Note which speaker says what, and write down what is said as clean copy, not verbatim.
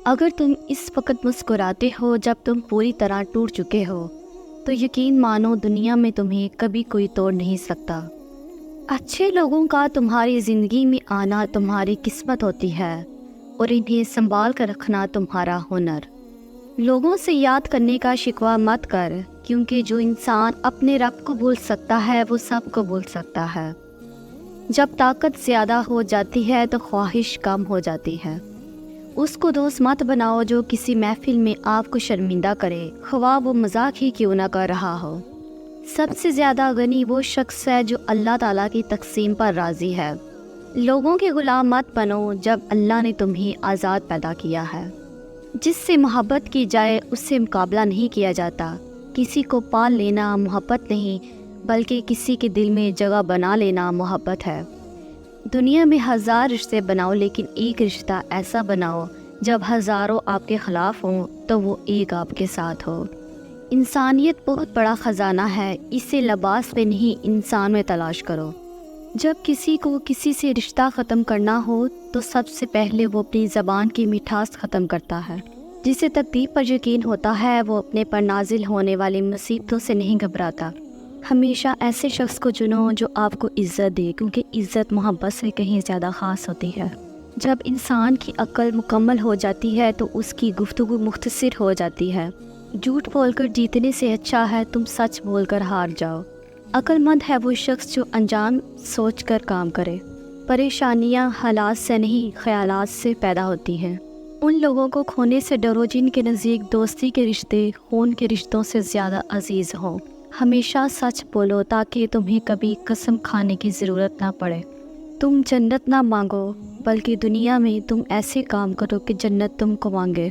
Speaker 1: اگر تم اس وقت مسکراتے ہو جب تم پوری طرح ٹوٹ چکے ہو تو یقین مانو دنیا میں تمہیں کبھی کوئی توڑ نہیں سکتا۔ اچھے لوگوں کا تمہاری زندگی میں آنا تمہاری قسمت ہوتی ہے اور انہیں سنبھال کر رکھنا تمہارا ہنر۔ لوگوں سے یاد کرنے کا شکوہ مت کر، کیونکہ جو انسان اپنے رب کو بھول سکتا ہے وہ سب کو بھول سکتا ہے۔ جب طاقت زیادہ ہو جاتی ہے تو خواہش کم ہو جاتی ہے۔ اس کو دوست مت بناؤ جو کسی محفل میں آپ کو شرمندہ کرے، خواہ وہ مذاق ہی کیوں نہ کر رہا ہو۔ سب سے زیادہ غنی وہ شخص ہے جو اللہ تعالیٰ کی تقسیم پر راضی ہے۔ لوگوں کے غلام مت بنو جب اللہ نے تمہیں آزاد پیدا کیا ہے۔ جس سے محبت کی جائے اس سے مقابلہ نہیں کیا جاتا۔ کسی کو پال لینا محبت نہیں بلکہ کسی کے دل میں جگہ بنا لینا محبت ہے۔ دنیا میں 1000 رشتے بناؤ لیکن ایک رشتہ ایسا بناؤ جب ہزاروں آپ کے خلاف ہوں تو وہ ایک آپ کے ساتھ ہو۔ انسانیت بہت بڑا خزانہ ہے، اسے لباس میں نہیں انسان میں تلاش کرو۔ جب کسی کو کسی سے رشتہ ختم کرنا ہو تو سب سے پہلے وہ اپنی زبان کی مٹھاس ختم کرتا ہے۔ جسے تقدیر پر یقین ہوتا ہے وہ اپنے پر نازل ہونے والی مصیبتوں سے نہیں گھبراتا۔ ہمیشہ ایسے شخص کو چنو جو آپ کو عزت دے، کیونکہ عزت محبت سے کہیں زیادہ خاص ہوتی ہے۔ جب انسان کی عقل مکمل ہو جاتی ہے تو اس کی گفتگو مختصر ہو جاتی ہے۔ جھوٹ بول کر جیتنے سے اچھا ہے تم سچ بول کر ہار جاؤ۔ عقل مند ہے وہ شخص جو انجام سوچ کر کام کرے۔ پریشانیاں حالات سے نہیں خیالات سے پیدا ہوتی ہیں۔ ان لوگوں کو کھونے سے ڈرو جن کے نزدیک دوستی کے رشتے خون کے رشتوں سے زیادہ عزیز ہوں۔ ہمیشہ سچ بولو تاکہ تمہیں کبھی قسم کھانے کی ضرورت نہ پڑے۔ تم جنت نہ مانگو بلکہ دنیا میں تم ایسے کام کرو کہ جنت تم کو مانگے۔